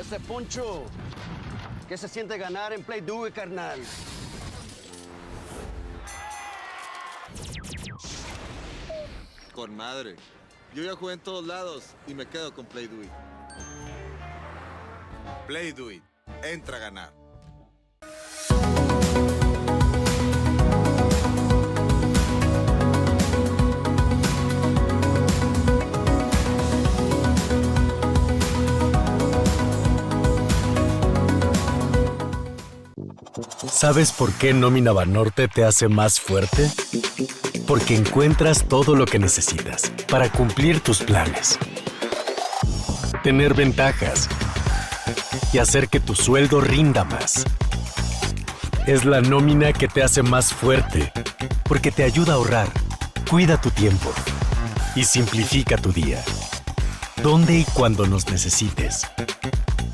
ese poncho. ¿Qué se siente ganar en Play Dewey, carnal? Con madre. Yo ya jugué en todos lados y me quedo con Play Dewey. Play Dewey. Entra a ganar. ¿Sabes por qué Nómina Banorte te hace más fuerte? Porque encuentras todo lo que necesitas para cumplir tus planes, tener ventajas y hacer que tu sueldo rinda más. Es la nómina que te hace más fuerte, porque te ayuda a ahorrar, cuida tu tiempo y simplifica tu día. Donde y cuando nos necesites.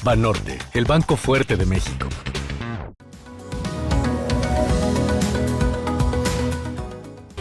Banorte, el banco fuerte de México.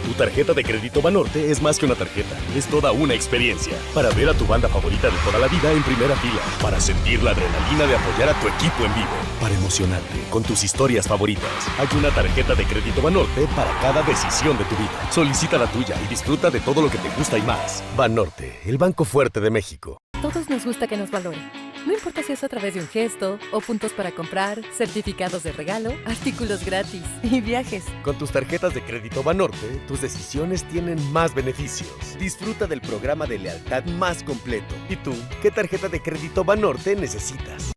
Tu tarjeta de crédito Banorte es más que una tarjeta, es toda una experiencia. Para ver a tu banda favorita de toda la vida en primera fila, para sentir la adrenalina de apoyar a tu equipo en vivo, para emocionarte con tus historias favoritas. Hay una tarjeta de crédito Banorte para cada decisión de tu vida. Solicita la tuya y disfruta de todo lo que te gusta y más. Banorte, el banco fuerte de México. Todos nos gusta que nos valoren. No importa si es a través de un gesto, o puntos para comprar, certificados de regalo, artículos gratis y viajes. Con tus tarjetas de crédito Banorte, tus decisiones tienen más beneficios. Disfruta del programa de lealtad más completo. ¿Y tú, qué tarjeta de crédito Banorte necesitas?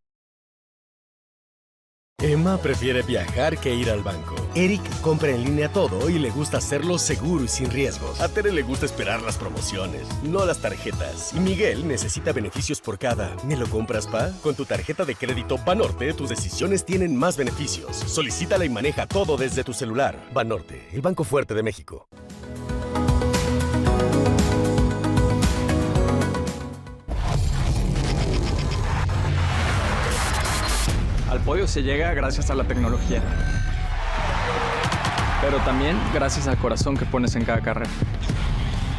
Emma prefiere viajar que ir al banco. Eric compra en línea todo y le gusta hacerlo seguro y sin riesgos. A Tere le gusta esperar las promociones, no las tarjetas. Y Miguel necesita beneficios por cada. ¿Me lo compras, pa? Con tu tarjeta de crédito Banorte, tus decisiones tienen más beneficios. Solicítala y maneja todo desde tu celular. Banorte, el banco fuerte de México. Al podio se llega gracias a la tecnología, pero también gracias al corazón que pones en cada carrera.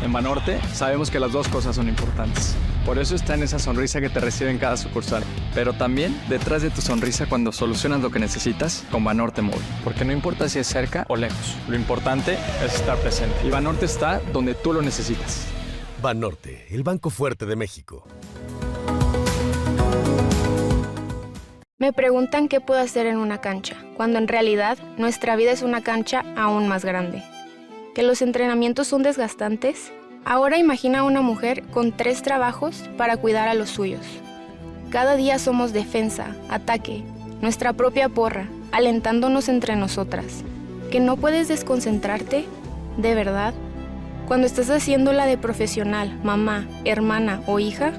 En Banorte sabemos que las dos cosas son importantes. Por eso está en esa sonrisa que te recibe en cada sucursal, pero también detrás de tu sonrisa cuando solucionas lo que necesitas con Banorte Móvil. Porque no importa si es cerca o lejos, lo importante es estar presente. Y Banorte está donde tú lo necesitas. Banorte, el banco fuerte de México. Me preguntan qué puedo hacer en una cancha, cuando en realidad nuestra vida es una cancha aún más grande. ¿Que los entrenamientos son desgastantes? Ahora imagina a una mujer con 3 trabajos para cuidar a los suyos. Cada día somos defensa, ataque, nuestra propia porra, alentándonos entre nosotras. ¿Que no puedes desconcentrarte? ¿De verdad? Cuando estás haciéndola de profesional, mamá, hermana o hija,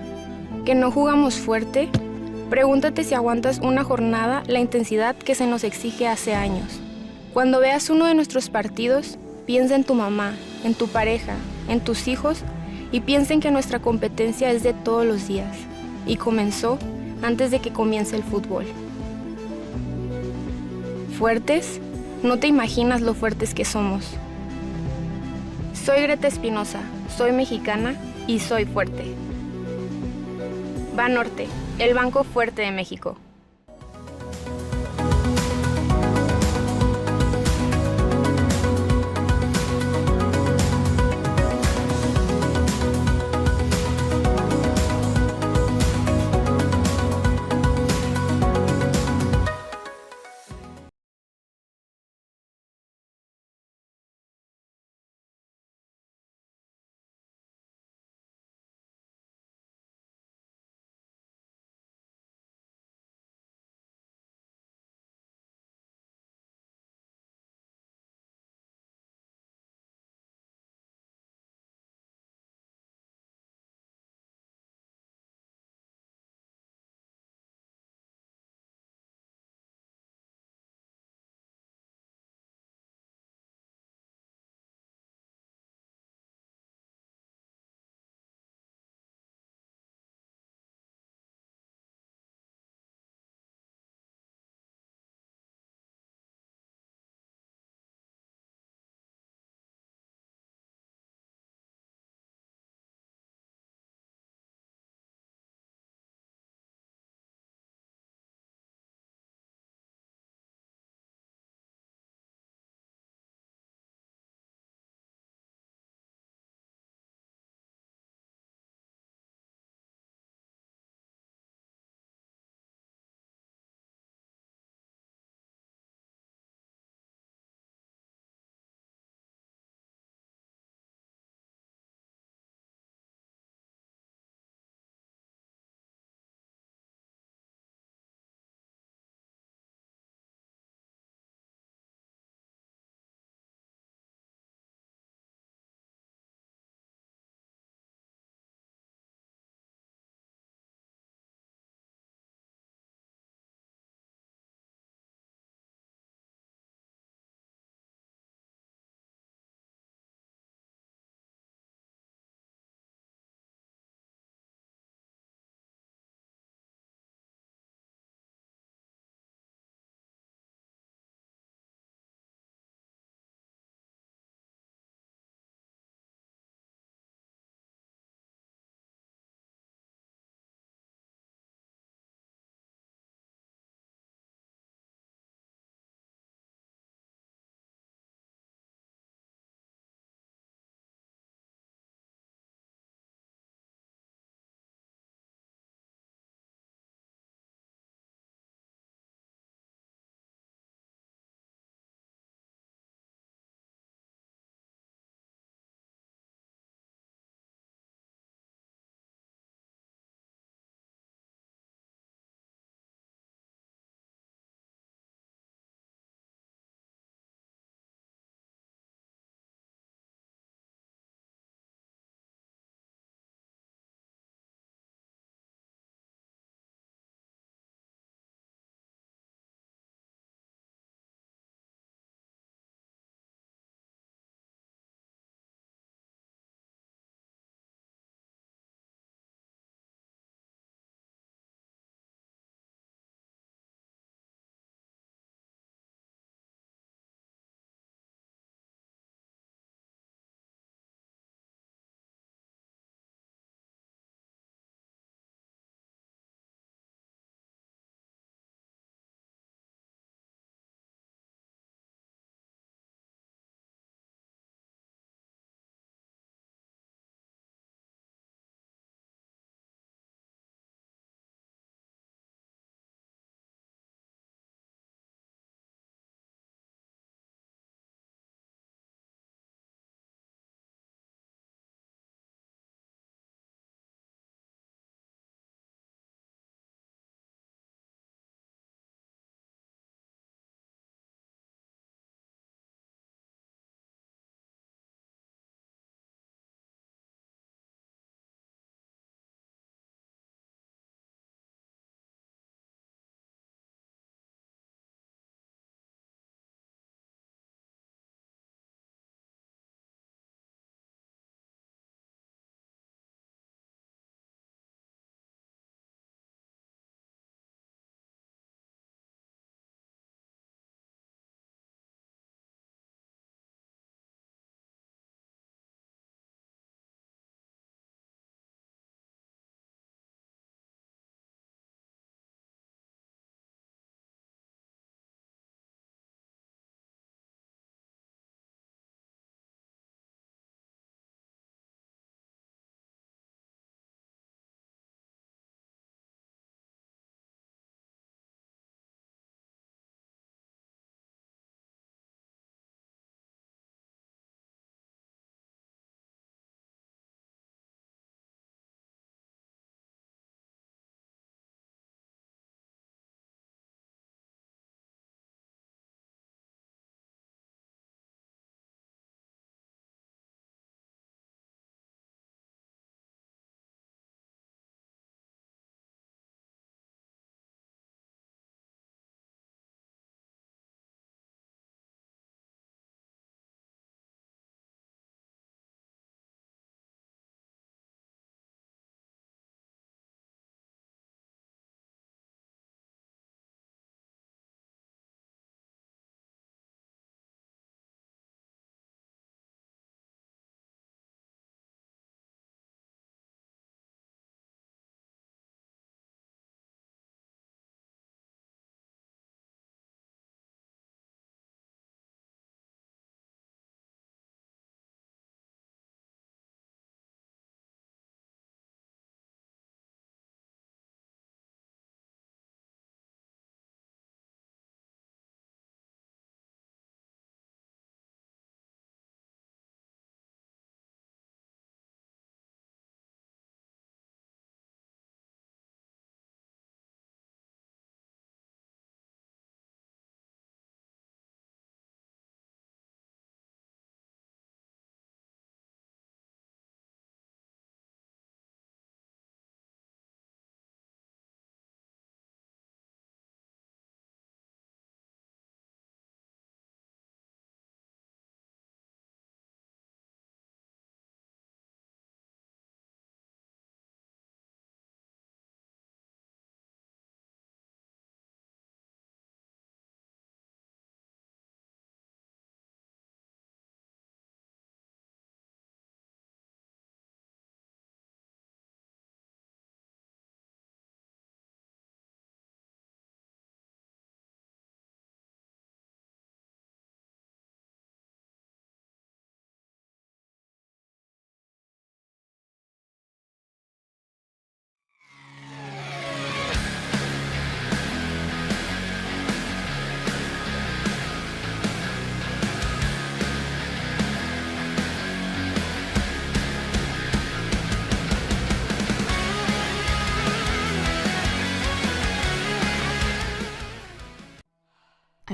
¿que no jugamos fuerte? Pregúntate si aguantas una jornada la intensidad que se nos exige hace años. Cuando veas uno de nuestros partidos, piensa en tu mamá, en tu pareja, en tus hijos y piensa en que nuestra competencia es de todos los días y comenzó antes de que comience el fútbol. ¿Fuertes? No te imaginas lo fuertes que somos. Soy Greta Espinosa, soy mexicana y soy fuerte. Banorte, el banco fuerte de México.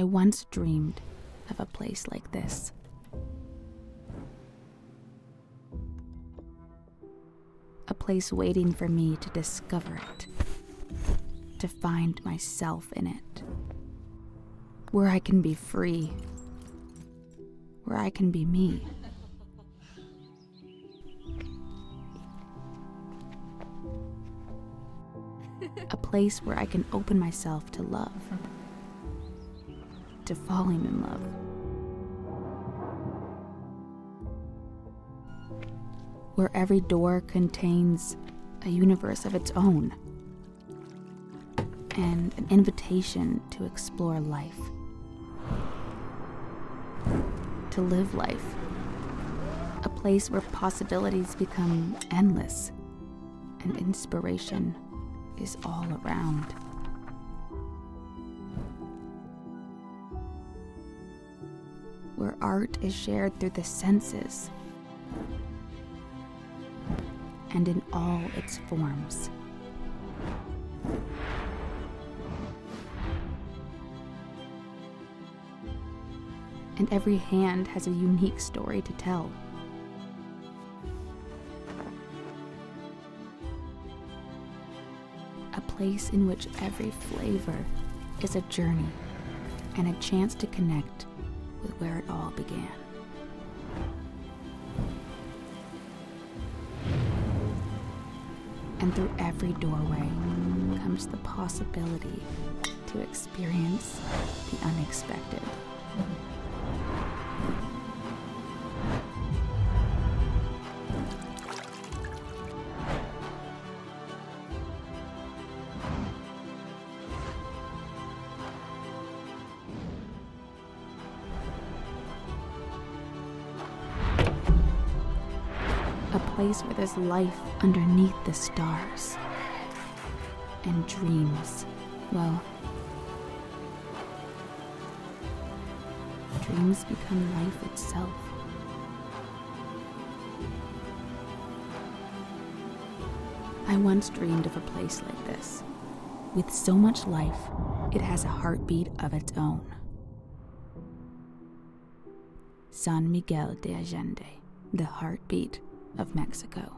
I once dreamed of a place like this. A place waiting for me to discover it, to find myself in it, where I can be free, where I can be me. A place where I can open myself to love, to falling in love. Where every door contains a universe of its own and an invitation to explore life, to live life. A place where possibilities become endless and inspiration is all around. Where art is shared through the senses and in all its forms. And every hand has a unique story to tell. A place in which every flavor is a journey and a chance to connect with where it all began. And through every doorway comes the possibility to experience the unexpected. A place where there's life underneath the stars. And dreams, well, dreams become life itself. I once dreamed of a place like this. With so much life, it has a heartbeat of its own. San Miguel de Allende, the heartbeat of Mexico.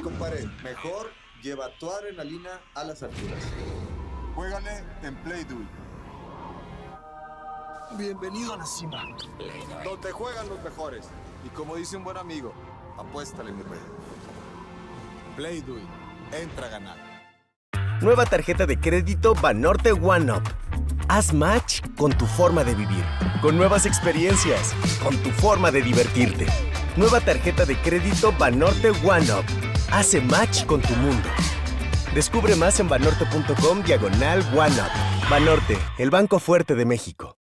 Compadre, mejor lleva tu adrenalina a las alturas. Juégale en Play Doh. Bienvenido a la cima, donde juegan los mejores. Y como dice un buen amigo, apuéstale, mi rey. Play Doh, entra a ganar. Nueva tarjeta de crédito Banorte One Up. Haz match con tu forma de vivir, con nuevas experiencias, con tu forma de divertirte. Nueva tarjeta de crédito Banorte One Up. Hace match con tu mundo. Descubre más en banorte.com/One Up. Banorte, el banco fuerte de México.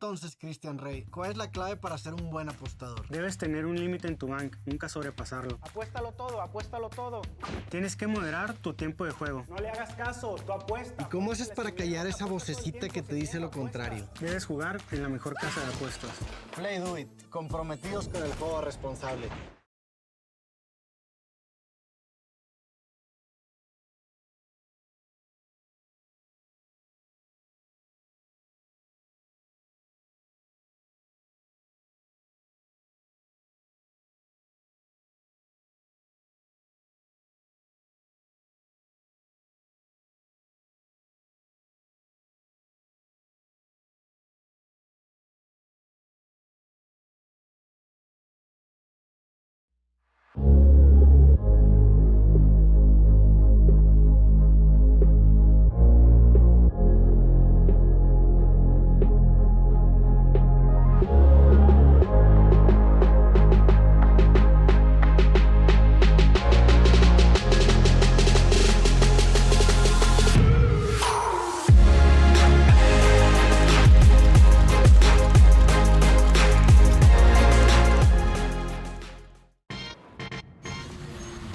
Entonces, Christian Rey, ¿cuál es la clave para ser un buen apostador? Debes tener un límite en tu bank, nunca sobrepasarlo. Apuéstalo todo, apuéstalo todo. Tienes que moderar tu tiempo de juego. No le hagas caso, tú apuesta. ¿Y cómo haces para callar esa vocecita que te dice lo contrario? Debes jugar en la mejor casa de apuestas. Play Do It, comprometidos con el juego responsable.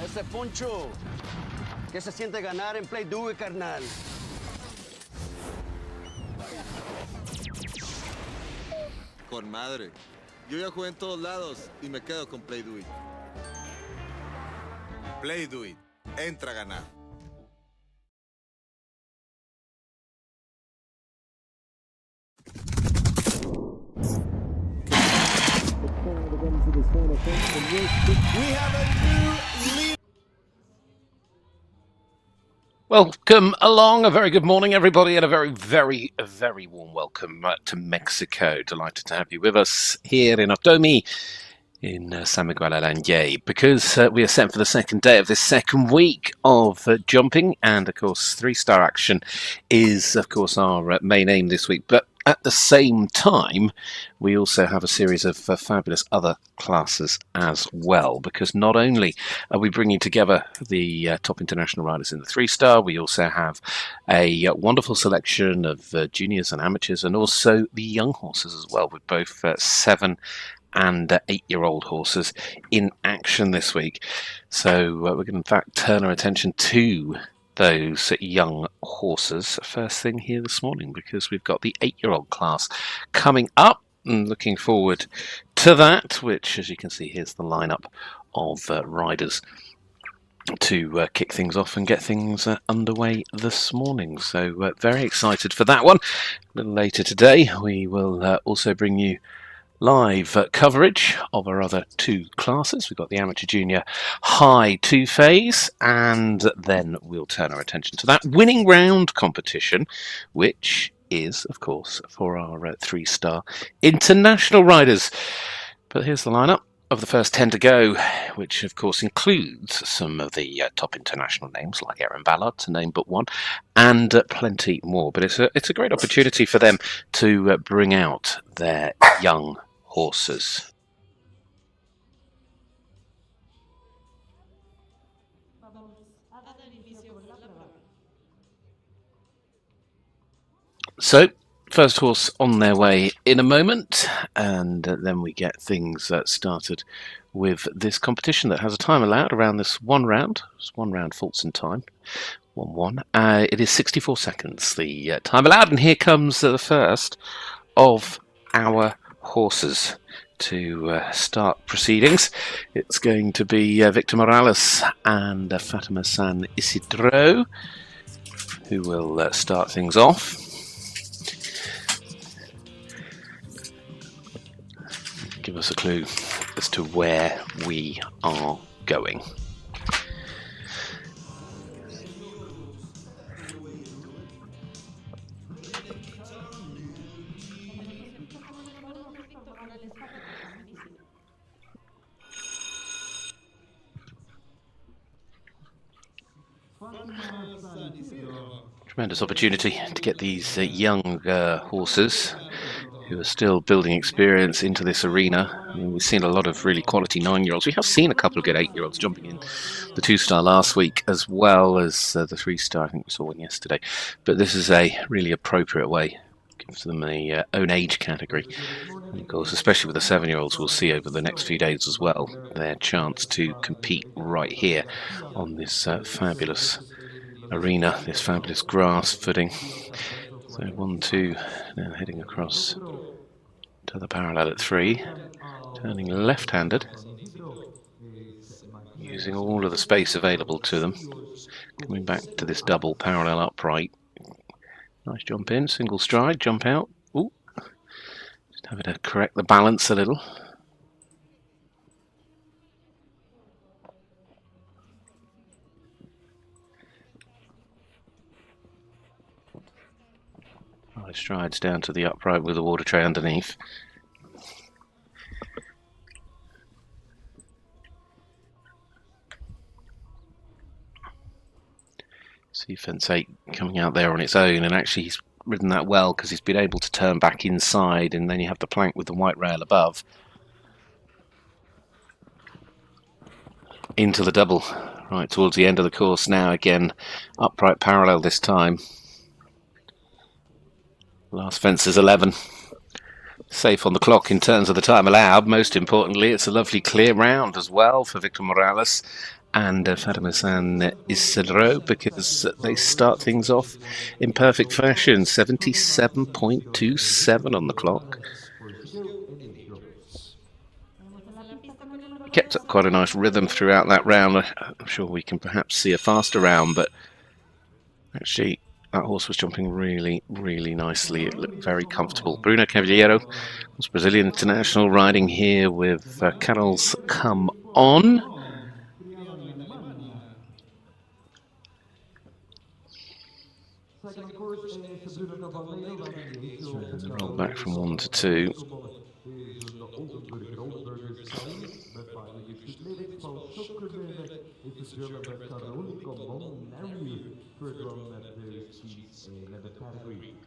Ese Poncho. ¿Qué se siente ganar en Play Do It, carnal? Con madre. Yo ya jugué en todos lados y me quedo con Play Do It. Play Do It. Entra a ganar. Welcome along. A very good morning, everybody, and a very, very, very warm welcome to Mexico. Delighted to have you with us here in Otomi, in San Miguel Allende, because we are set for the second day of this second week of jumping, and of course 3-star action is of course our main aim this week, but at the same time we also have a series of fabulous other classes as well, because not only are we bringing together the top international riders in the 3-star, we also have a wonderful selection of juniors and amateurs, and also the young horses as well, with both 7 and 8-year-old horses in action this week. So we're going to in fact turn our attention to those young horses first thing here this morning, because we've got the 8-year-old class coming up, and looking forward to that, which, as you can see, here's the lineup of riders to kick things off and get things underway this morning. So very excited for that one. A little later today we will also bring you live coverage of our other 2 classes. We've got the amateur junior high 2 phase, and then we'll turn our attention to that winning round competition, which is of course for our 3-star international riders. But here's the lineup of the first 10 to go, which of course includes some of the top international names like Aaron Ballard, to name but one, and plenty more. But it's a great opportunity for them to bring out their young horses. So, first horse on their way in a moment, and then we get things started with this competition that has a time allowed around this one round. It's 1 round faults in time. 1-1. It is 64 seconds, the time allowed, and here comes the first of our horses to start proceedings. It's going to be Victor Morales and Fatima San Isidro who will start things off. Give us a clue as to where we are going. Tremendous opportunity to get these young horses who are still building experience into this arena. I mean, we've seen a lot of really quality 9-year-olds. We have seen a couple of good 8-year-olds jumping in the 2-star last week, as well as the 3-star. I think we saw one yesterday. But this is a really appropriate way, gives them a own age category. And of course, especially with the 7-year-olds, we'll see over the next few days as well, their chance to compete right here on this fabulous arena, this fabulous grass footing. So 1, 2, now heading across to the parallel at 3, turning left-handed, using all of the space available to them. Coming back to this double parallel upright. Nice jump in, single stride, jump out. Ooh, just having to correct the balance a little. Nice strides down to the upright with the water tray underneath. See fence 8 coming out there on its own, and actually he's ridden that well because he's been able to turn back inside, and then you have the plank with the white rail above. Into the double, right towards the end of the course now, again upright parallel this time. Last fence is 11. Safe on the clock in terms of the time allowed. Most importantly, it's a lovely clear round as well for Victor Morales and Fatima San Isidro, because they start things off in perfect fashion. 77.27 on the clock. Kept up quite a nice rhythm throughout that round. I'm sure we can perhaps see a faster round, but actually that horse was jumping really, really nicely. It looked very comfortable. Bruno Cavaliero was Brazilian international, riding here with Carol's Come On. Roll back from 1 to 2.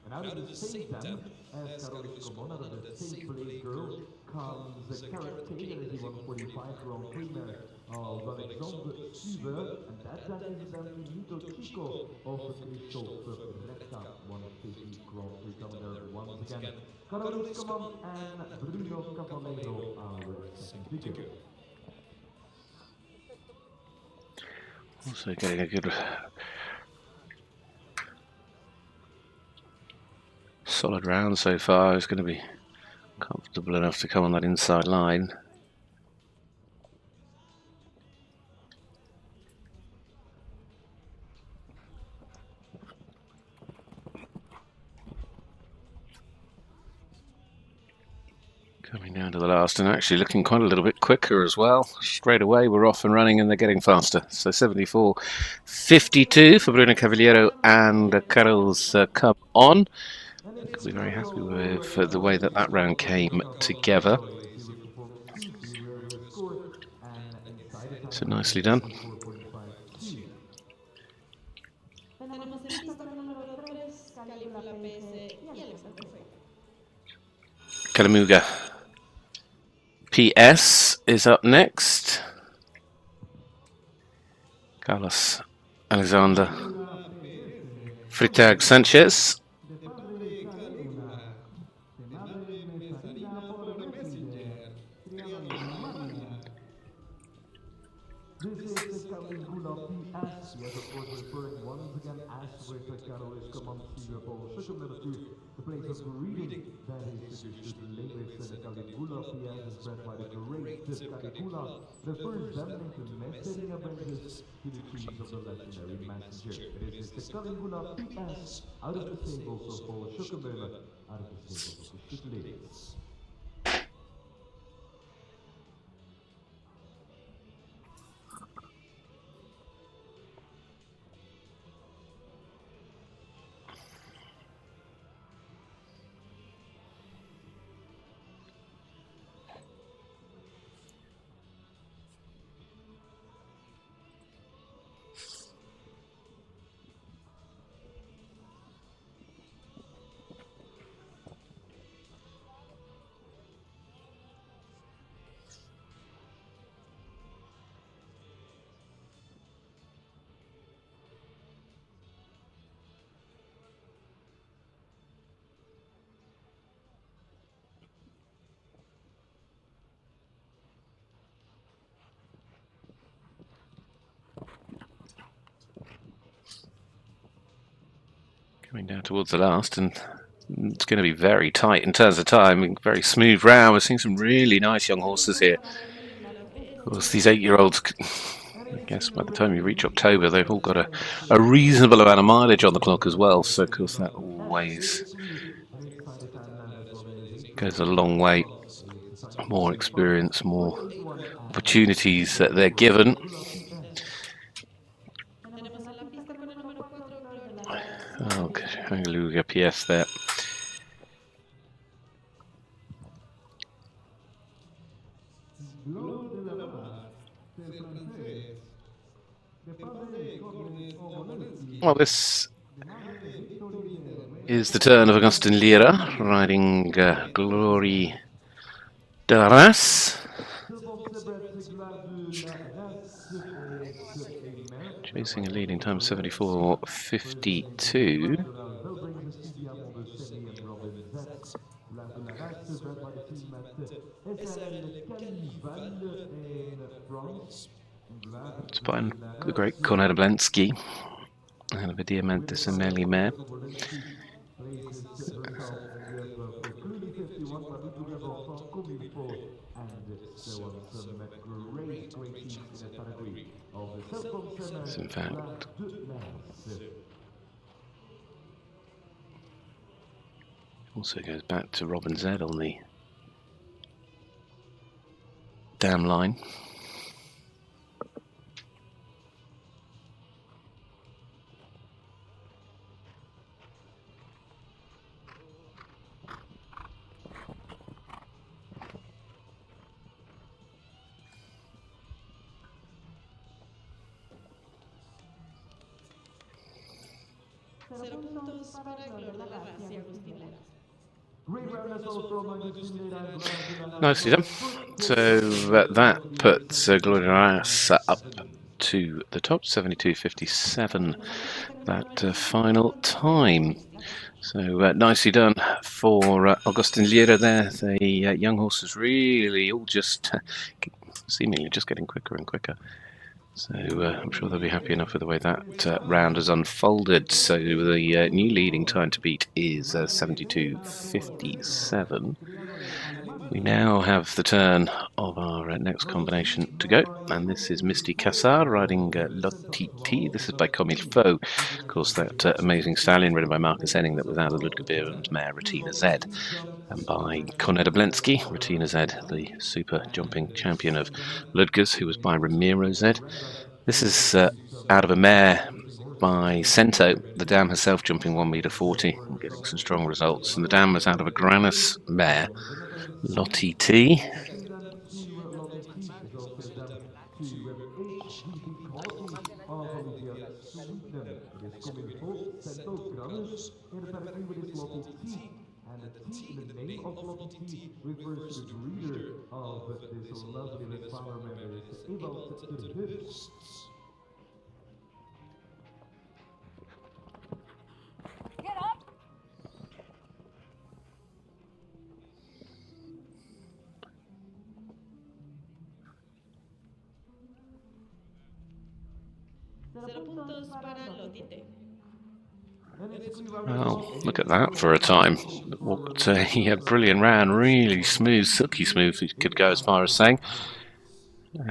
And out of the same time, as Carol's Common, out of the same place girl, comes Carrot Taylor, the 145 Grand Prix mare of Alexandre Suber, and that is Nito Chico of Christophe Recta, 150 Grand Prix coming there once again. Carol's Common and Bruno Cavallero, our second figure. Also getting a good solid round so far. It's going to be comfortable enough to come on that inside line. Coming down to the last and actually looking quite a little bit quicker as well. Straight away we're off and running and they're getting faster. So 74.52 for Bruno Cavaliero and Carol's Come On. I could be very happy with the way that round came together. So nicely done. Calamuga PS is up next. Carlos Alexander Fritag Sanchez. This is the Caligula PS. Yes, of course, referring once again as with the Carol's Common Sugar to the place of reading. That is the latest Caligula PS is bred by the great Caligula. The first damning to Messenia branches to the trees of the legendary messenger. It is the Caligula PS out of the stables of Paul Schuckenbeulen, out of the stables of the Schuckenladies. Coming down towards the last, and it's going to be very tight in terms of time. Very smooth round. We're seeing some really nice young horses here. Of course, these 8-year-olds, I guess by the time you reach October, they've all got a reasonable amount of mileage on the clock as well. So, of course, that always goes a long way. More experience, more opportunities that they're given. Oh, hallelujah, PS there. Well, this is the turn of Agustin Lira, riding Glory de la Race. Chasing a leading time of 74.52. It's by the great Konrad Oblensky and of a Diamante Semeli mare. This, in fact, also goes back to Robin Z on the dam line. Nicely done. So that puts Gloria up to the top, 72.57, that final time. So nicely done for Agustin Lira there. The young horses really all just seemingly just getting quicker and quicker. So I'm sure they'll be happy enough with the way that round has unfolded. So the new leading time to beat is 72.57. We now have the turn of our next combination to go, and this is Misty Cassar riding Lotiti. This is by Comme Il Faut. Of course, that amazing stallion ridden by Marcus Henning that was out of Ludger Behrens' mare Retina Z, and by Konrad Oblensky, Retina Z, the super jumping champion of Ludger's, who was by Ramiro Z. This is out of a mare by Cento, the dam herself jumping 1.40 m and getting some strong results, and the dam was out of a Granus mare, Lottie T. And the T in the name of Lottie T refers to the breeder of this lovely Westfaler mare, is Ewald ter Hust. Get up! Well, look at that for a time. What a brilliant round, really smooth, silky smooth, you could go as far as saying.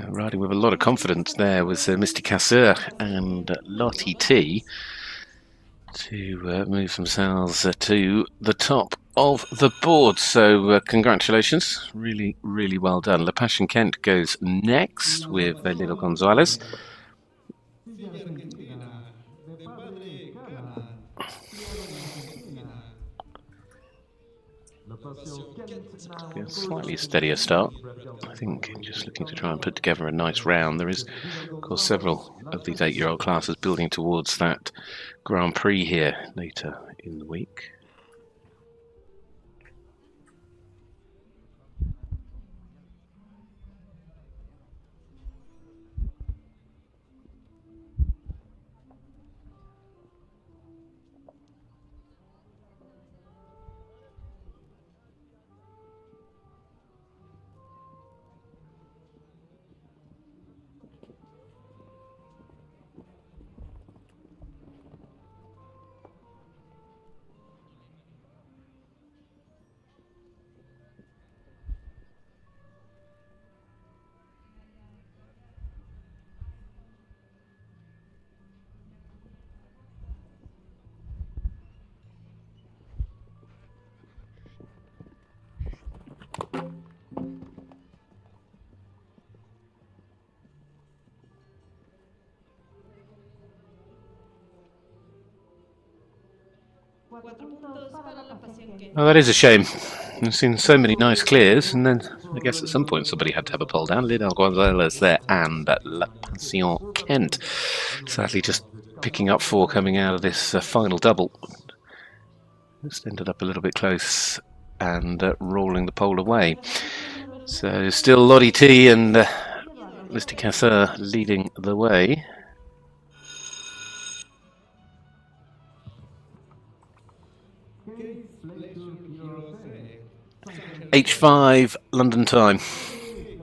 Riding with a lot of confidence there was Misty Casseur and Lottie T to move themselves to the top of the board. So congratulations, really, really well done. La Passion Kent goes next with Lilo Gonzalez. A slightly steadier start. I think just looking to try and put together a nice round. There is, of course, several of these 8-year-old classes building towards that Grand Prix here later in the week. Oh, that is a shame. I've seen so many nice clears, and then I guess at some point somebody had to have a pole down. Lidl Gonzalez there and La Passion Kent. Sadly, just picking up 4 coming out of this final double. Just ended up a little bit close and rolling the pole away. So still Lottie T and Mr. Casseur leading the way. H5 London time.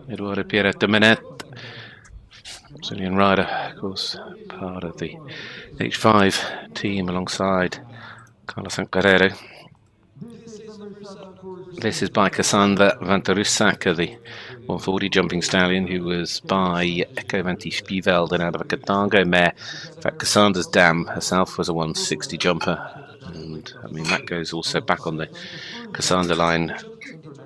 Eduardo Pierretto Menet, Brazilian rider, of course, part of the H5 team alongside Carlos Ancarero. This is by Cassandra Vanterusaka, the 140 jumping stallion, who was by Echo Vanti Spieveld out of a Cadango mare. In fact, Cassandra's dam herself was a 160 jumper. And I mean, that goes also back on the Cassandra line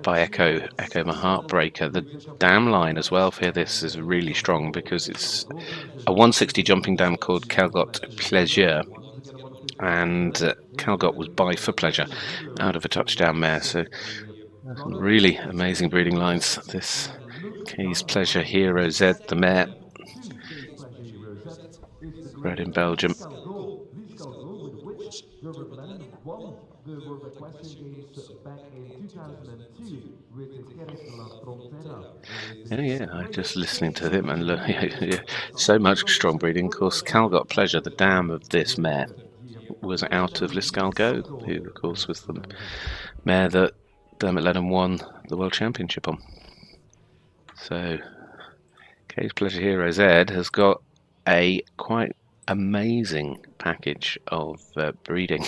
by Echo my heartbreaker. The dam line as well for this is really strong because it's a 160 jumping dam called Calgot Pleasure, and Calgot was by for Pleasure out of a touchdown mare. So some really amazing breeding lines. This K's Pleasure Hero Z, the mare, bred in Belgium. The World Equestrian Games back in 2002 with Yeah, I'm just listening to him and look, so much strong breeding. Of course, Calgot Pleasure, the dam of this mare, was out of Liscalgo, who of course was the mare that Dermot Lennon won the World Championship on. So K's Pleasure Hero Z has got a quite amazing package of breeding,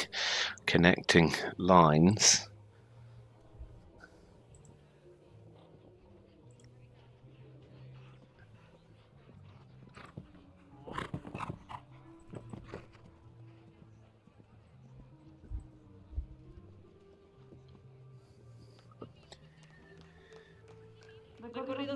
connecting lines.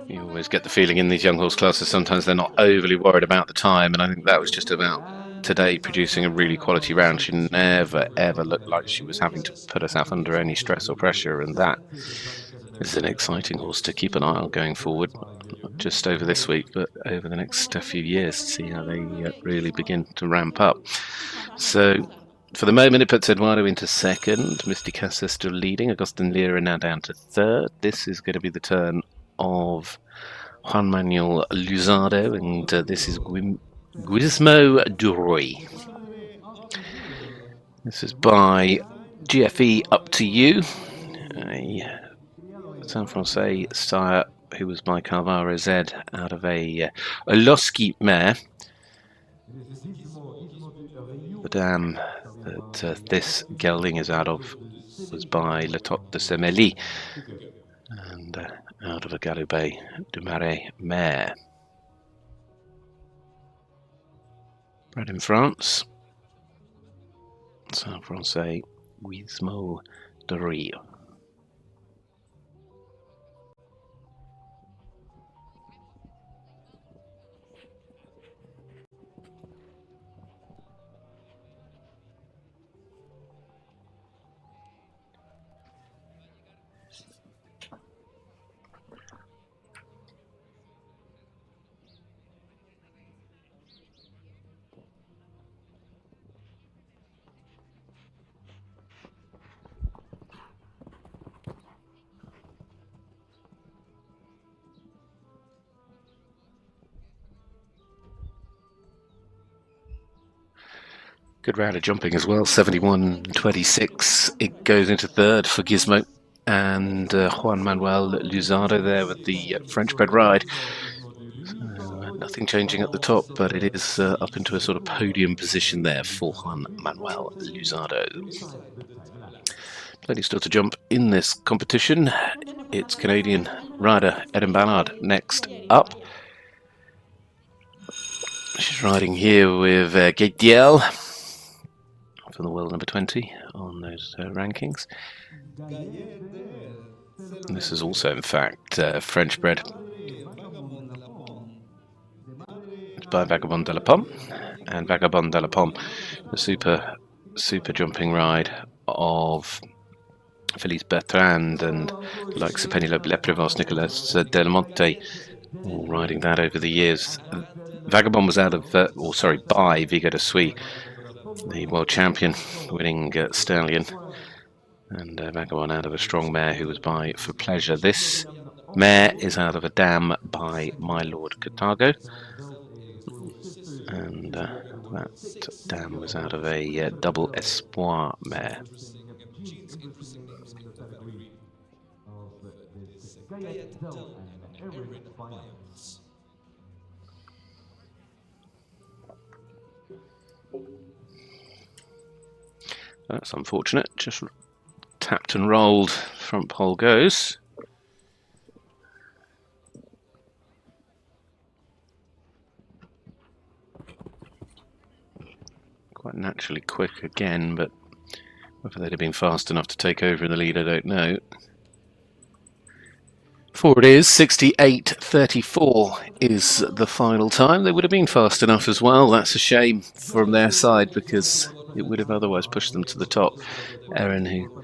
You always get the feeling in these young horse classes sometimes they're not overly worried about the time, and I think that was just about today producing a really quality round. She never ever looked like she was having to put herself under any stress or pressure, and that is an exciting horse to keep an eye on going forward, not just over this week but over the next few years, to see how they really begin to ramp up. So for the moment it puts Eduardo into second, Misty Casa still leading, Agustin Lira now down to third. This is going to be the turn of Juan Manuel Luzardo, and this is Guizmo Duroy. This is by GFE Up to You, a San Francais sire who was by Calvaro Z out of a Losky mare. The dam that this gelding is out of was by Letot de Semeli, and out of a Galoubet du Marais mare. Bred in France, Saint Francais Guizmo de Rio. Good round of jumping as well, 71.26. It goes into third for Gizmo, and Juan Manuel Luzardo there with the French-bred ride. So, nothing changing at the top, but it is up into a sort of podium position there for Juan Manuel Luzardo. Plenty still to jump in this competition. It's Canadian rider Eden Ballard next up. She's riding here with Gate Diel for the world number 20 on those rankings. And this is also, in fact, French bred. It's by Vagabond de la Pomme, and Vagabond de la Pomme, the super super jumping ride of Felice Bertrand and the likes of Penelope Leprevos, Nicolas Del Monte, all riding that over the years. Vagabond was out of, by Vigo de Suisse, the world champion, winning stallion, and Vagabond out of a strong mare who was by For Pleasure. This mare is out of a dam by My Lord Cartago, and that dam was out of a double Espoir mare. That's unfortunate. Just tapped and rolled. Front pole goes. Quite naturally quick again, but whether they'd have been fast enough to take over in the lead, I don't know. Four it is, 68.34 is the final time. They would have been fast enough as well. That's a shame from their side because it would have otherwise pushed them to the top. Erin, who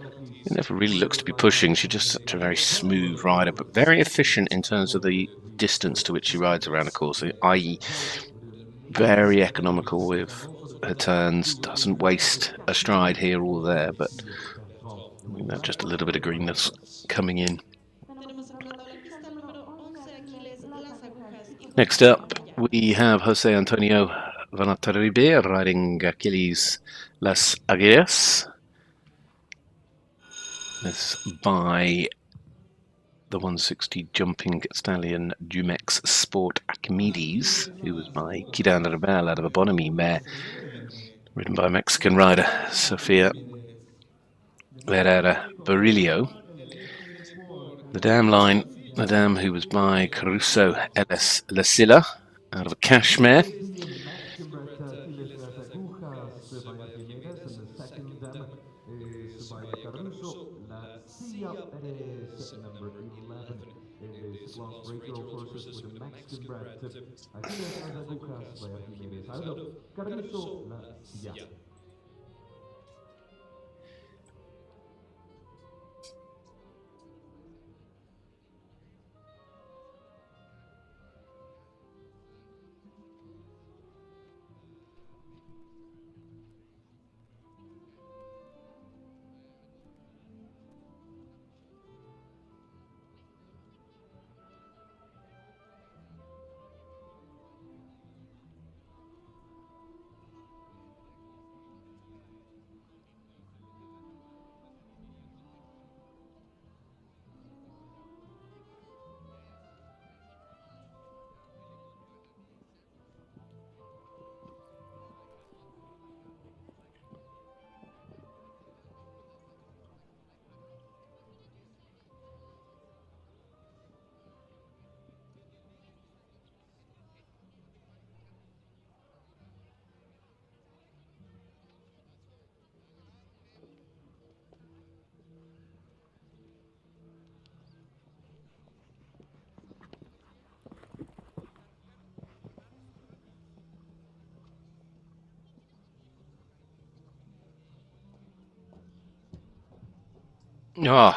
never really looks to be pushing, she's just such a very smooth rider, but very efficient in terms of the distance to which she rides around a course, i.e. very economical with her turns, doesn't waste a stride here or there, but I think that's just a little bit of greenness coming in. Next up, we have Jose Antonio Vanataribe riding Achilles Las Aguilas. This by the 160 jumping stallion Jumex Sport Archimedes, who was by Kidan Rebel out of a Bonamy mare, ridden by a Mexican rider, Sofia Herrera Barillo. The dam line, the dam who was by Caruso Ellis Lasilla, out of a Cashmere.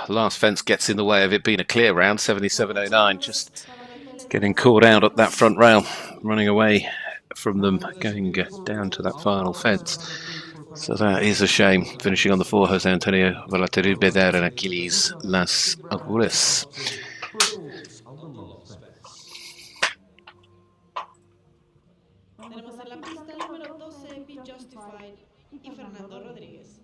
Last fence gets in the way of it being a clear round, 77.09, just getting caught out at that front rail, running away from them, going down to that final fence. So that is a shame. Finishing on the 4, Jose Antonio Valaterube there and Achilles Las Aguilas. Tenemos en la pista el número 12, Be Justified, y Fernando Rodríguez.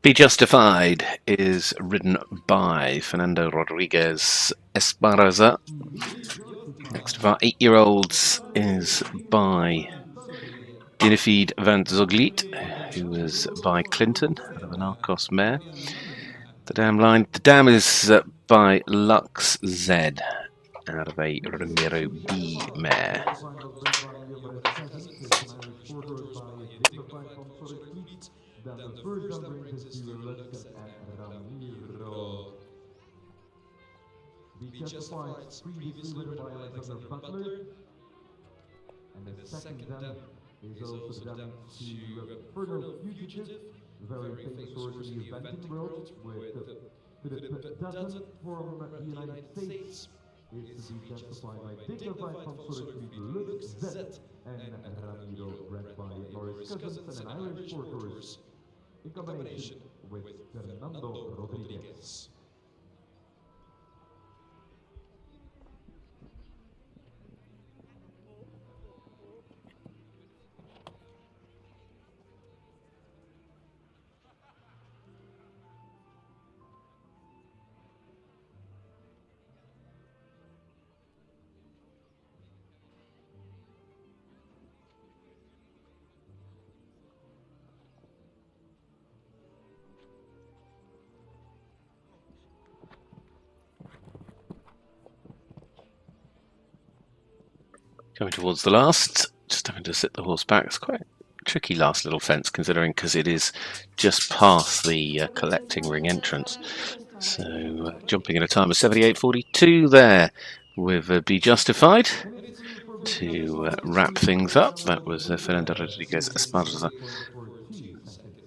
Be Justified is ridden by Fernando Rodriguez Esparza. Next of our 8-year-olds is by Dinifid van Zoglit, who was by Clinton, out of an Arcos mare. The dam line, the dam is by Lux Z, out of a Ramiro B mare. Be Justified, previously ridden by Alexander Butler. And the second dam is also the dam to Fertile Fugitive, a very famous horse in the eventing world, with the dozen from the United States is to be justified by dignified consorts with Lutz Z and Ramiro, bred by Loris Cousins and an Irish sport horse, in combination with Fernando Rodriguez. Coming towards the last, just having to sit the horse back. It's quite a tricky last little fence, considering because it is just past the collecting ring entrance. So jumping at a time of 78.42 there with Be Justified to wrap things up. That was Fernando Rodriguez Esparza.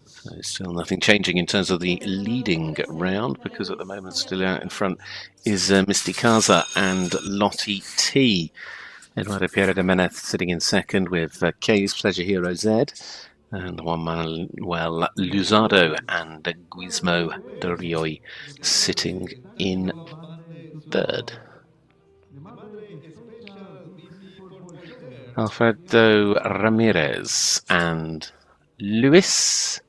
So still nothing changing in terms of the leading round, because at the moment still out in front is Misty Kaza and Lottie T. Eduardo Pierre de Menez sitting in second with Kay's Pleasure Hero Z and Juan Manuel Luzardo and Guismo de Rioy sitting in third. Alfredo Ramirez and Luis.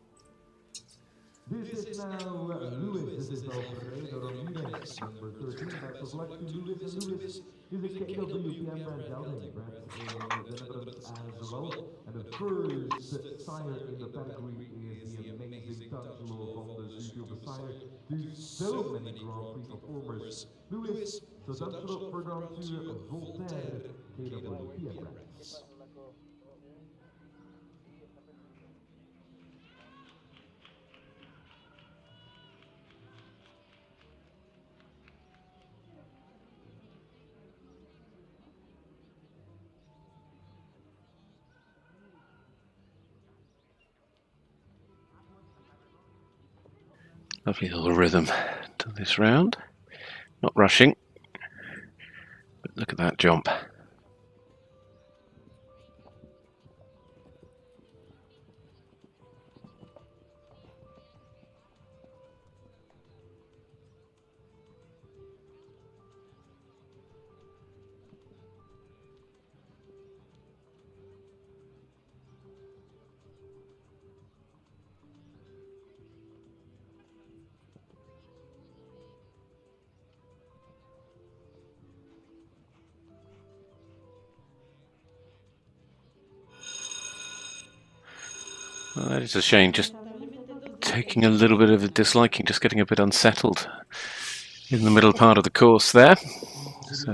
This is now Luis. This is Alfredo Ramirez, number 13. Best of luck to Luis. And Luis is a KWPM brand gelding, bred in the Netherlands as well. And the first sire in the pedigree is the amazing Tangelo from the Zuko sire to so many Grand Prix performers. Luis, so Tangelo further on to Voltaire, KWPM brands. Lovely little rhythm to this round. Not rushing, but look at that jump. Well, that is a shame, just taking a little bit of a disliking, just getting a bit unsettled in the middle part of the course there. So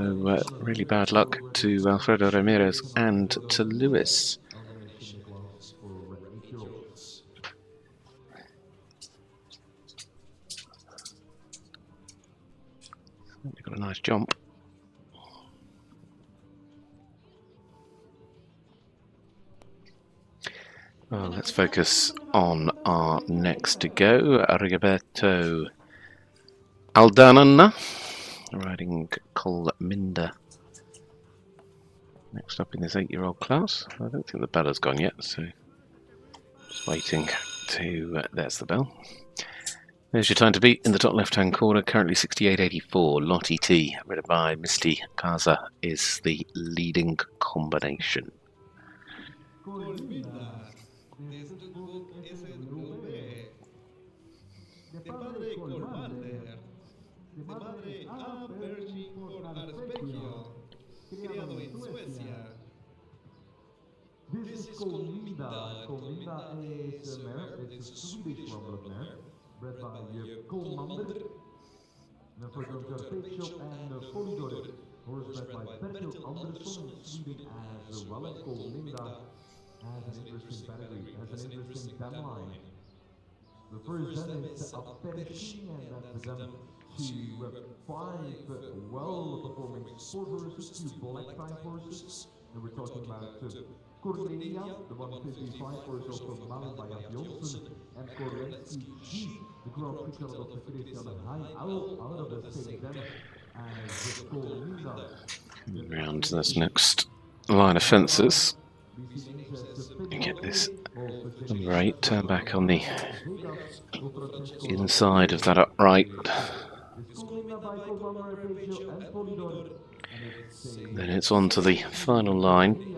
really bad luck to Alfredo Ramirez and to Luis. They've got a nice jump. Well, let's focus on our next to go, Rigoberto Aldana, riding Colminda. Next up in this 8-year-old class. I don't think the bell has gone yet, so just waiting to... there's the bell. There's your time to beat in the top left-hand corner, currently 68.84. Lottie T, ridden by Misty Kaza, is the leading combination. De padre Colmander, de madre Aperging por Arpegio, criado en Suecia. This is Colminda. Colminda is a mare. It's a Swedish Rumble mare, bred by Colmander. Then for the Pig Show and Polydor, horse bred by Bertil Andersson in Sweden as well. And Colminda has an interesting pedigree, has an interesting dam line. The first dam is Aperging, and that's the dam to 5 well-performing sport horses, 2 black type horses, And we're talking about Cornelia, the 155 horse of Malmberg Johnson, and Korensky G, the Grand Prix card of Christian Hein, out of the same dam as Cornelia. Round to this next line of fences. You get this number 8 turn back on the inside of that upright. Then it's on to the final line.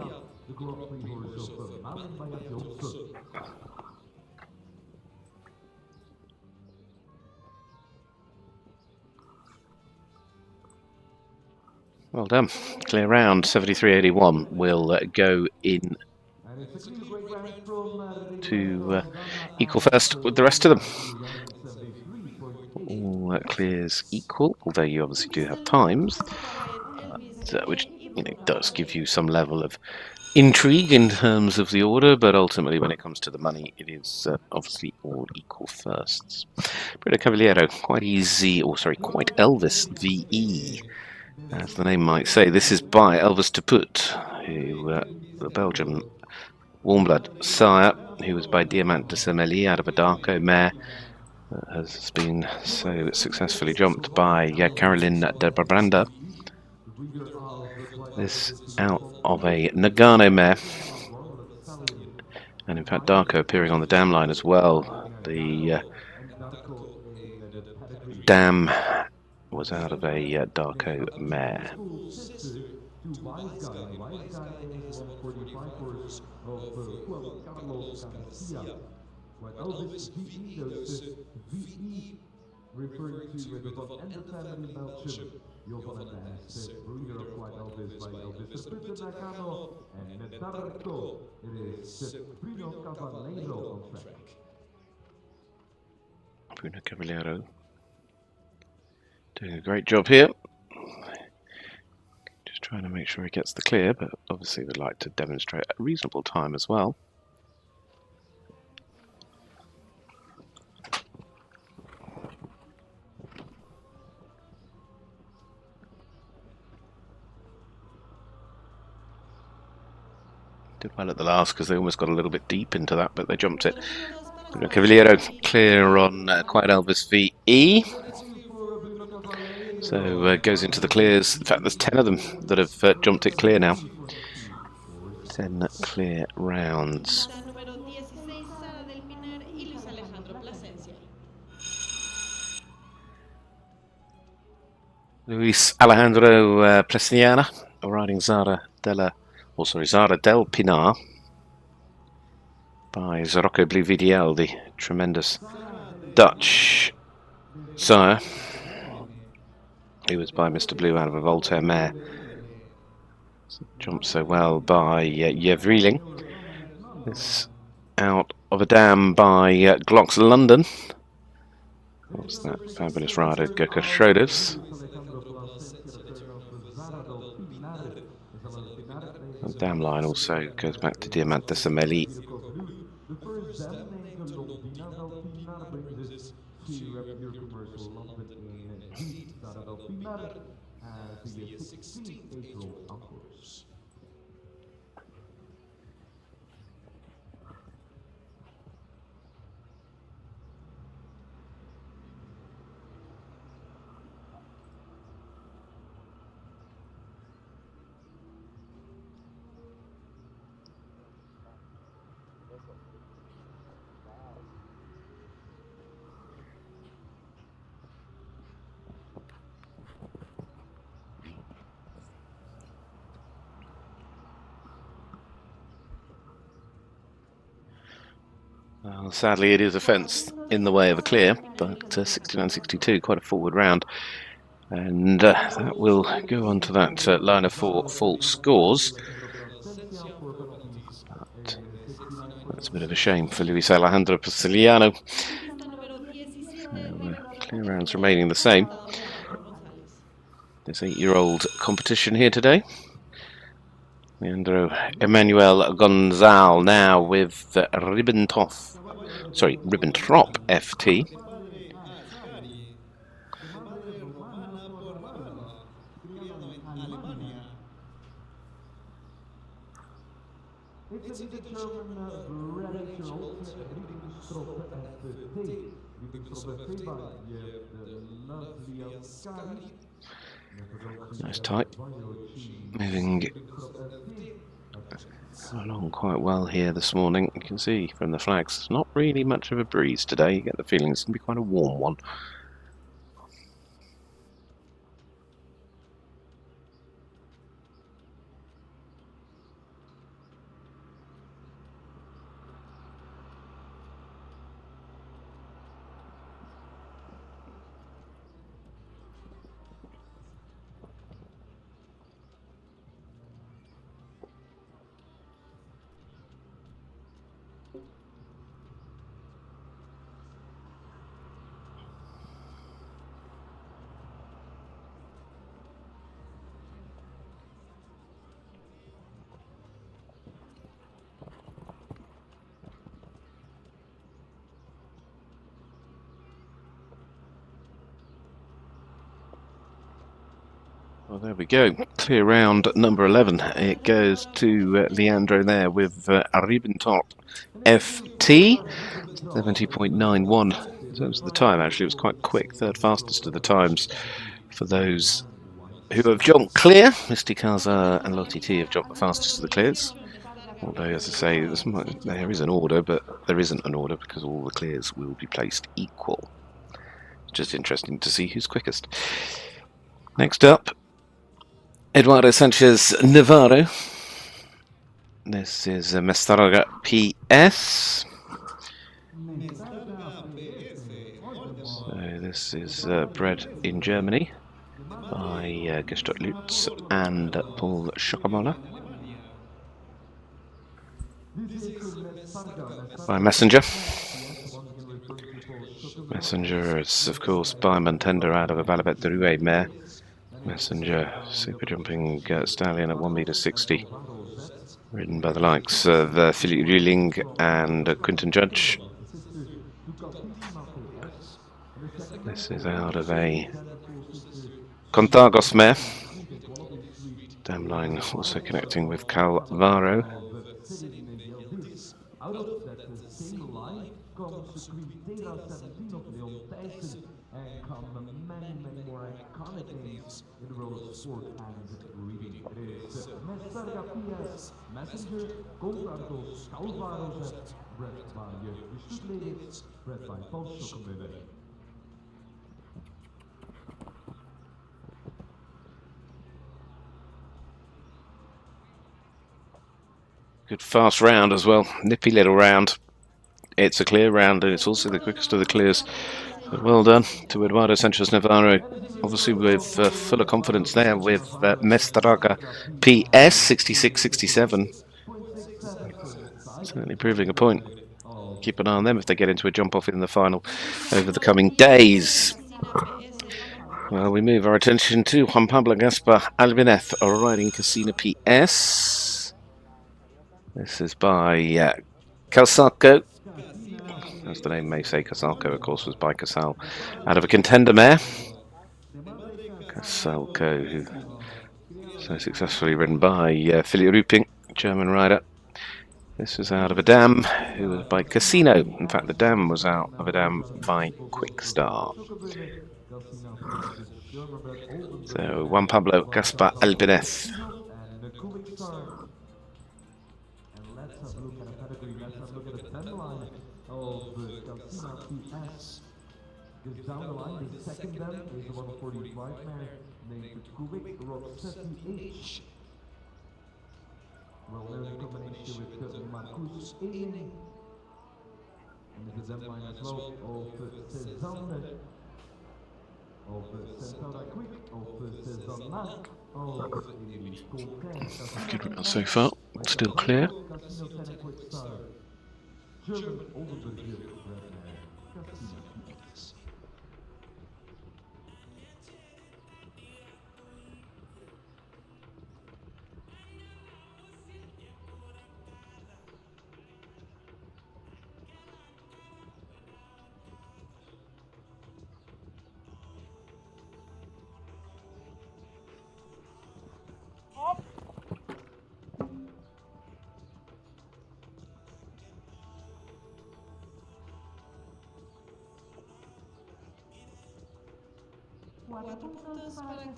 Well done. Clear round. 73.81 will go in to equal first with the rest of them. All clears equal, although you obviously do have times, which does give you some level of intrigue in terms of the order, but ultimately when it comes to the money, it is obviously all equal firsts. Bruno Cavaliero, quite easy, or sorry, quite Elvis VE, as the name might say. This is by Elvis de Put, who the Belgian warm-blood sire, who was by Diamant de Semeli out of a Darko mare, has been so successfully jumped by Caroline de Brabranda. This out of a Nagano mare, and in fact Darko appearing on the dam line as well. The dam was out of a Darko mare. Elvis VE, those VE referring to the Van Ende family in Belgium. Jovan and the breeder of White Elvis by Elvis de Putte Nakano, and Medarko, it is Bruno Cavaliero on track. Bruno Cavaliero doing a great job here. Just trying to make sure he gets the clear, but obviously we'd like to demonstrate a reasonable time as well. Did well at the last because they almost got a little bit deep into that, but they jumped it. Cavaliero clear on Quiet Elvis VE. So goes into the clears. In fact, there's 10 of them that have jumped it clear now. 10 clear rounds. Luis Alejandro Plesniana riding Zara del Pinar by Zorocco Blue VDL, the tremendous Dutch sire. He was by Mr. Blue out of a Voltaire mare. Jumped so well by Yevreeling. It's out of a dam by Glocks London. What's that fabulous rider, Gökhan Schroders. The dam line also goes back to Diamant de Semeli. The first dam named Lombina del Pinar brings us to your commercial London in G. Zara del Pinar as the 16th April Anchors. Well, sadly, it is a fence in the way of a clear, but 69.62, quite a forward round. And that will go on to that line of 4 full scores. But that's a bit of a shame for Luis Alejandro Pisiliano. So, clear rounds remaining the same. This 8-year-old competition here today. Leandro Emmanuel Gonzal now with Ribbentrop FT. It's a German variation also Riedenstrop FT. Riedenstrop FT by the lovely Ascari. Nice tight. Moving along quite well here this morning. You can see from the flags, it's not really much of a breeze today. You get the feeling it's going to be quite a warm one. Well, there we go. Clear round number 11. It goes to Leandro there with Ribbentrop FT, 70.91. In terms of the time, actually, it was quite quick. Third fastest of the times for those who have jumped clear. Misty Kaza and Lottie T have jumped the fastest of the clears. Although, as I say, there is an order, but there isn't an order because all the clears will be placed equal. Just interesting to see who's quickest. Next up, Eduardo Sanchez Navarro. This is Mestarga PS. So this is bred in Germany by Gestalt Lutz and Paul Schokamola. By Messenger. Messenger is, of course, by Montender out of a Valabet de Rouet mare. Messenger, super jumping stallion at 1.60 m, ridden by the likes of Philippe Rieling and Quinton Judge. This is out of a Contagos mare. Dam line also connecting with Calvaro. Out of that same line comes Quintera 17 of Leon Thijssen and come many more iconic names in the world of sport and reading. It is Mestarga PS, Messenger, Contrardos, Calvaros, bred by Stutleden, bred by Paul Schokamola. Good fast round as well, nippy little round. It's a clear round and it's also the quickest of the clears. But well done to Eduardo Sanchez Navarro. Obviously with fuller confidence there with Mestarga PS 66-67. Certainly proving a point. Keep an eye on them if they get into a jump off in the final over the coming days. Well, we move our attention to Juan Pablo Gaspar Albinez riding Casino PS. This is by Casalco. As the name may say, Casalco, of course, was by Casal out of a contender mare. Casalco, who so successfully ridden by Philippe Ruping, German rider. This was out of a dam, who was by Casino. In fact, the dam was out of a dam by Quick Start. So, Juan Pablo Gaspar Albinez. Let's have a look at a pedigree, let's have a look at the trend line of Calcina PS. Because down the line, the second dam is a 145 mare named Kubik Roxetti H. Well known in combination with Marcus Ening. And the dam line as well of Cezanne, of Centaura Quick, of Cezanne, of Good round so far, still clear.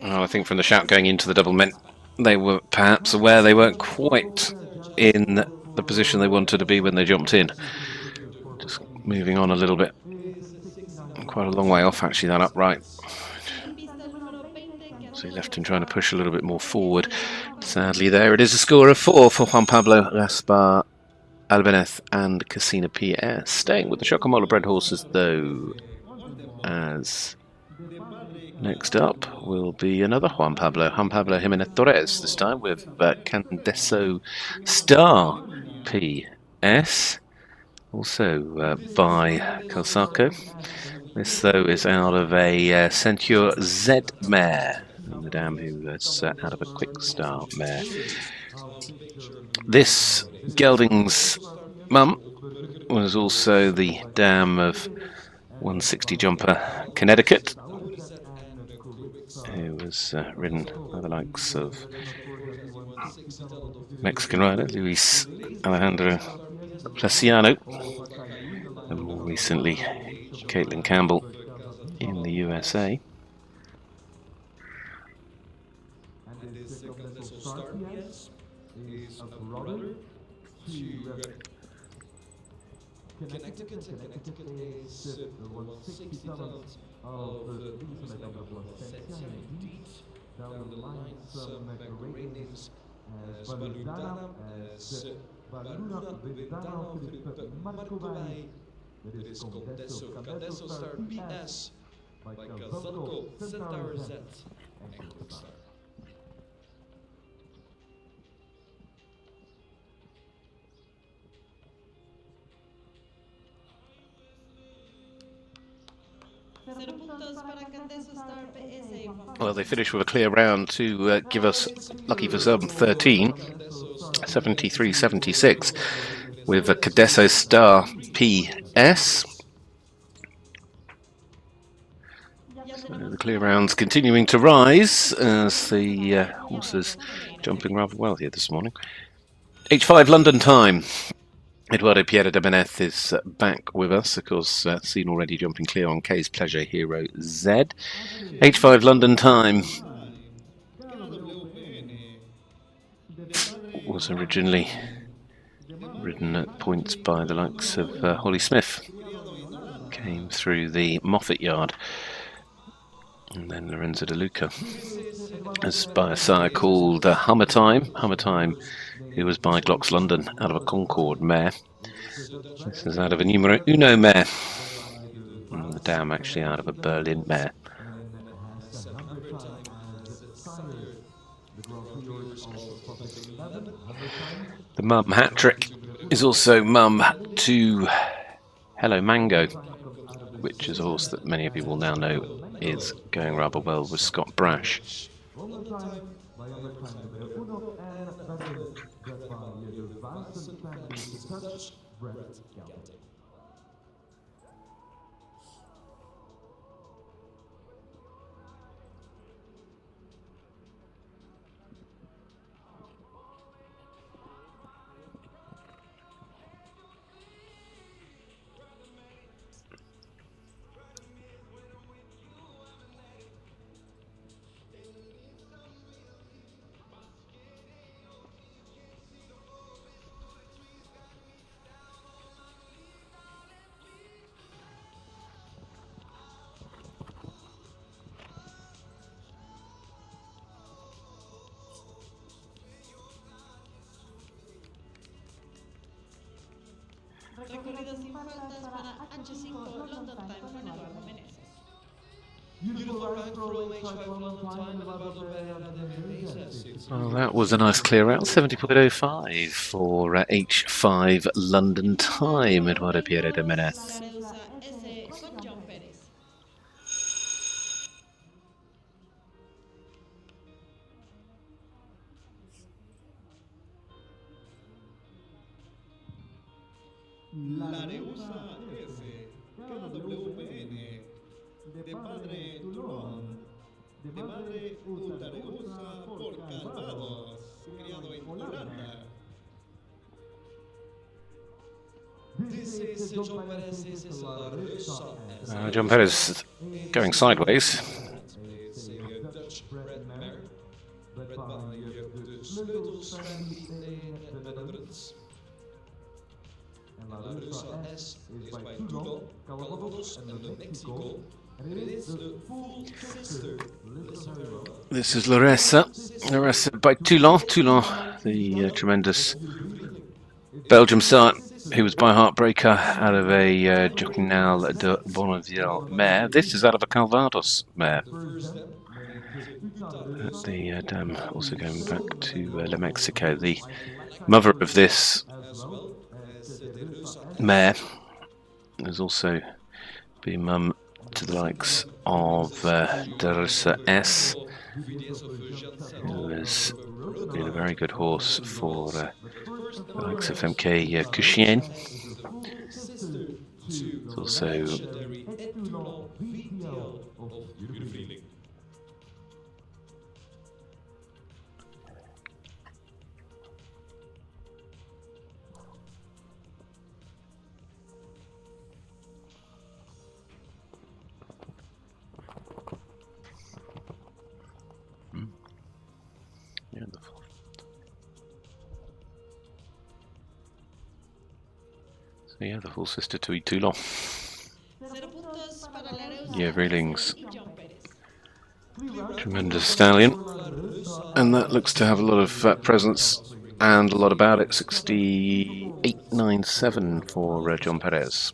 Well, I think from the shout going into the double meant they were perhaps aware they weren't quite in the position they wanted to be when they jumped in. Just moving on a little bit. Quite a long way off, actually, that upright. So he left him trying to push a little bit more forward. Sadly, there it is, a score of 4 for Juan Pablo, Gaspar, Albanez and Casina PS. Staying with the Chocomola bred horses, though, as next up will be another Juan Pablo Jimenez Torres, this time with Candeso Star PS, also by Calsaco. This, though, is out of a Centaur Z mare, the dam who is out of a Quick Start mare. This gelding's mum was also the dam of 160 jumper Connecticut, who was ridden by the likes of Mexican rider Luis Alejandro Placiano, and more recently Caitlin Campbell in the USA. Connecticut is 160 tons of down the line some great names as Valudana, as Valuna Ventana, Markovai, that is Candeso Star PS by Calzalco, Centaur Z, and Star. Well, they finished with a clear round to give us, lucky for some, 13, 73-76, with a Candeso Star PS. So the clear rounds continuing to rise as the horses jumping rather well here this morning. H5 London time. Eduardo Piera de Beneth is back with us, of course, seen already jumping clear on K's Pleasure Hero Z. H5 London time was originally ridden at points by the likes of Holly Smith. Came through the Moffat yard. And then Lorenzo De Luca. As by a sire called Hummer Time, who was by Glocks London out of a Concord mare. This is out of a Numero Uno mare. And the dam actually out of a Berlin mare. The mum hat trick is also mum to Hello Mango, which is a horse that many of you will now know is going rather well with Scott Brash. Recorrido sin faltas para H5 London Time con Eduardo Meneses. Well, that was a nice clear out, 70.05 for H5 London Time, Eduardo Piera de Menez. La Reusa S, KWPN, de padre Toulon, de madre Utareusa por Calvados, criado en Holanda. This is John Perez, this is La Reusa S. John Perez going sideways. La Rusa S is by Toulon, Calvados, and New Mexico. And it is the full sister. Listen very well. This is Larissa by Toulon. Toulon, the tremendous Belgium sire who was by Heartbreaker out of a Joquinal de Bonneville mare. This is out of a Calvados mare. The dam also going back to Le Mexico. The mother of this mare has also been mum to the likes of Darissa S, who has been a very good horse for the likes of MK Cushien. It's also the full sister to Toulon. Yeah, Reelings. Tremendous stallion. And that looks to have a lot of presence and a lot about it. 68.97 for John Perez.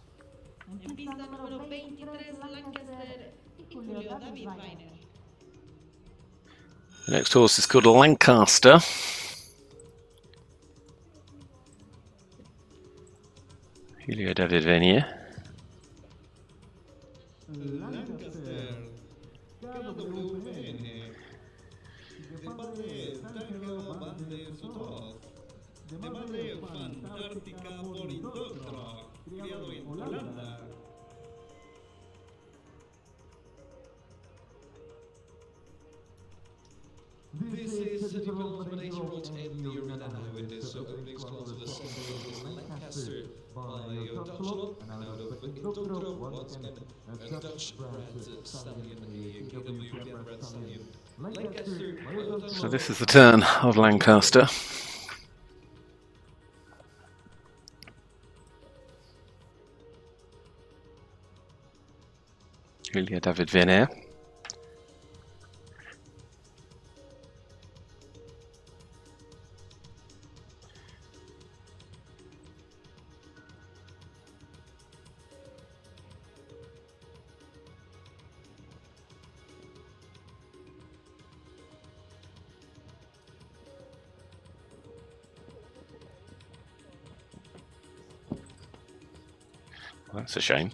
The next horse is called Lancaster. Julio David Venier. Lancaster, KWN, de padre Tangelo Bande Sotos, de madre fantástica Morindoctro, criado en Holanda. This is a development age road in the arena with this opening class of the second Lancaster by Dutch and out of Indoctro once again a Dutch bred stallion, a KWN bred stallion. Lancaster, So this is the turn of Lancaster. Julio David Venier. Well, that's a shame.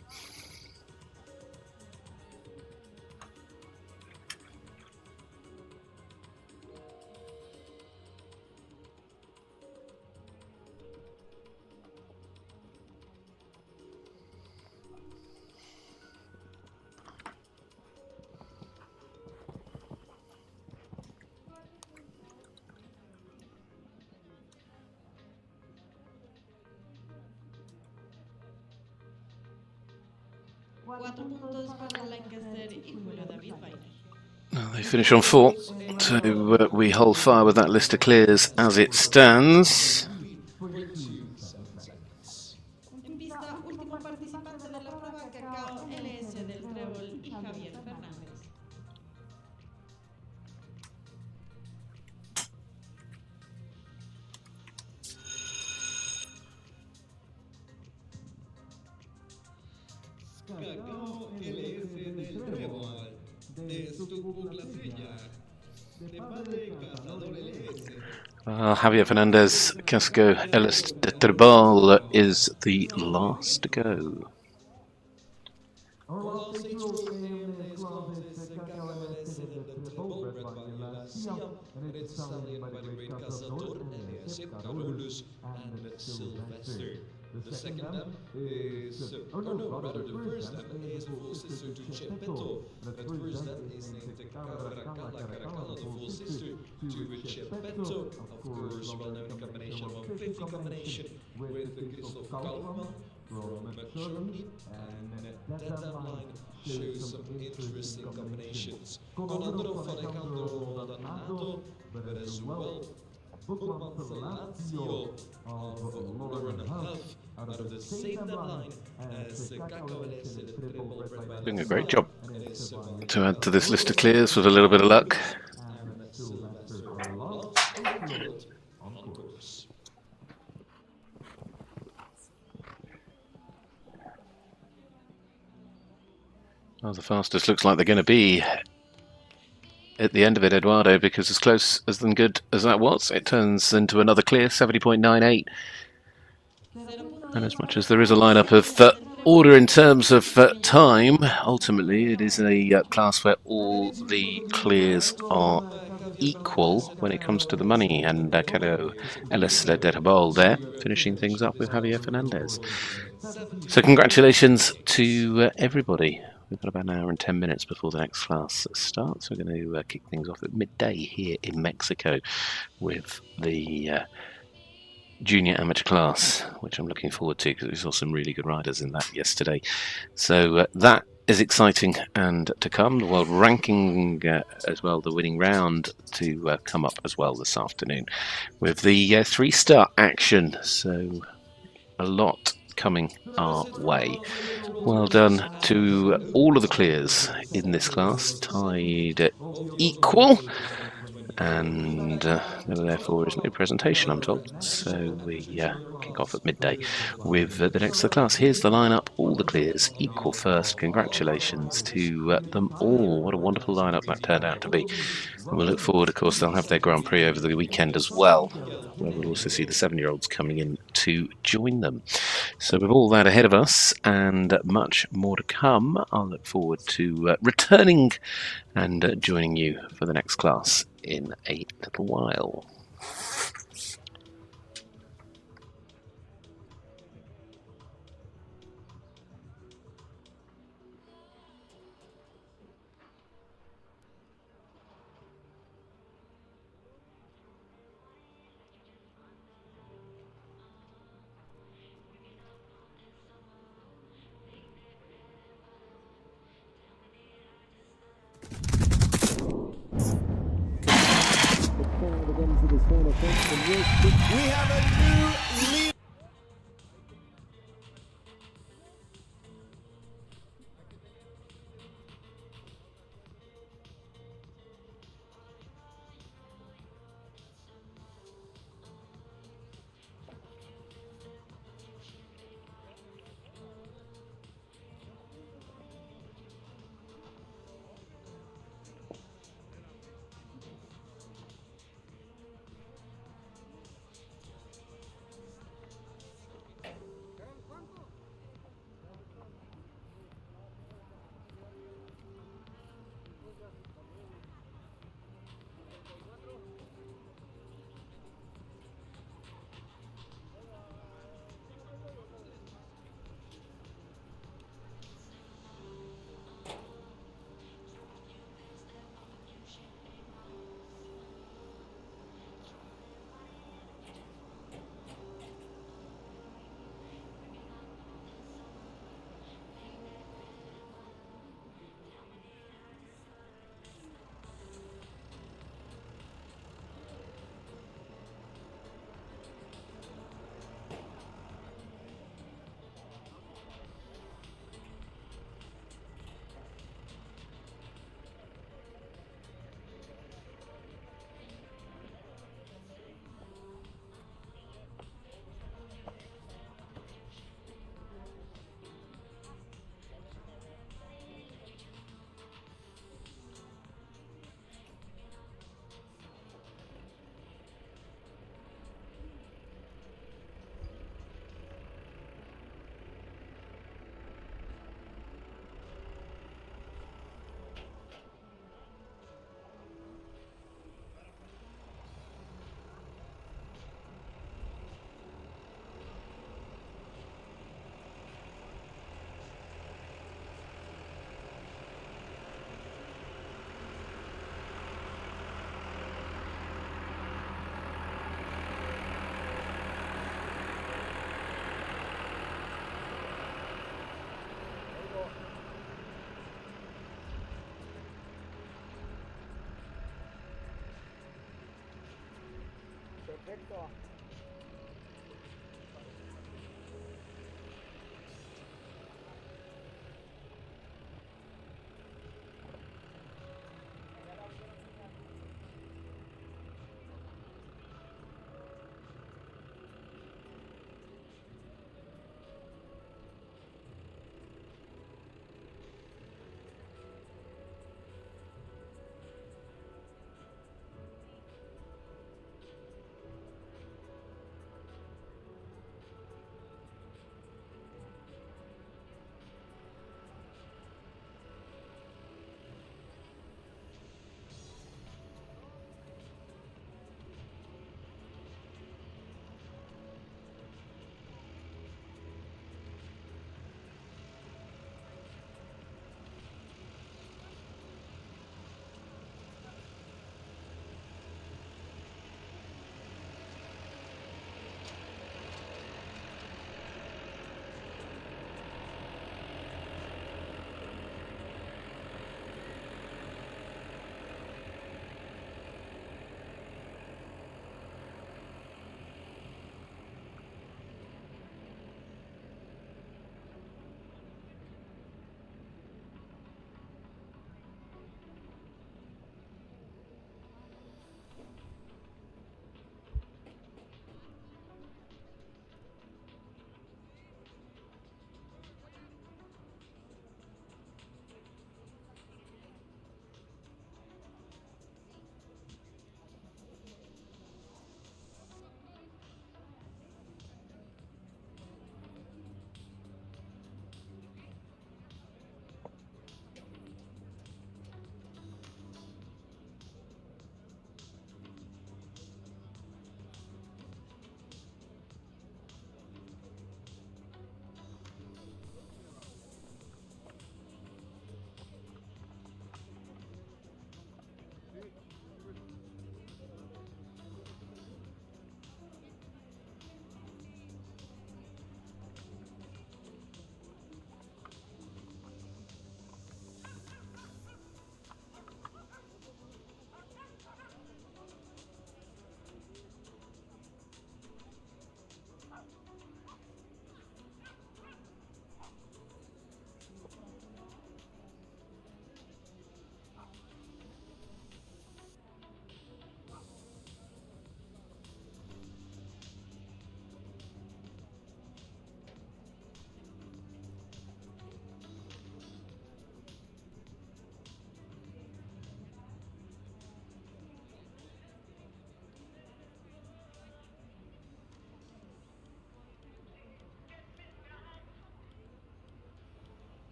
Well, they finish on 4, so we hold fire with that list of clears as it stands. Cacao LS del Trébol, de Stucuplasilla, de padre Cazador LS. Javier Fernandez Casco Ellis de Trebal is the last to go. All sexual is clauses Cacao LS del Trébol, bred by La Siam, and it's stallion by the great Cazador LS, Carolus, and Sylvester. The second dam is, rather the first dam is full sister to Chepeto. The first dam is named Caracala Caracala, the full sister to Chepeto. Of course, well-known combination, of 50 combination with the kiss of Kaufman from Germany, and that dam line shows some interesting combinations. Con Andro Alejandro Maldonado, but as well Bookman Lazio of Lauren Huff out of out of the same line as Cacahuetes, the triple red by Doing a great job to add to this list of clears with a little bit of luck. and Sylvester are lost, afloat, on course. Well, the fastest looks like they're going to be at the end of it, Eduardo, because as close as and good as that was, it turns into another clear 70.98. And as much as there is a lineup of order in terms of time, ultimately it is a class where all the clears are equal when it comes to the money. And Carlo Ellis Derribol there, finishing things up with Javier Fernandez. So congratulations to everybody. We've got about an hour and 10 minutes before the next class starts. We're going to kick things off at midday here in Mexico with the junior amateur class, which I'm looking forward to because we saw some really good riders in that yesterday. So that is exciting and to come. The world ranking as well, the winning round to come up as well this afternoon with the 3-star action. So a lot coming our way. Well done to all of the clears in this class, tied equal, and therefore is no presentation, I'm told. So we kick off at midday with the next of the class. Here's the lineup, all the clears, equal first. Congratulations to them all. What a wonderful lineup that turned out to be. And we'll look forward, of course, they'll have their Grand Prix over the weekend as well, where we'll also see the 7-year-olds coming in to join them. So with all that ahead of us and much more to come, I'll look forward to returning and joining you for the next class in a little while. We have a new lead. Perfecto.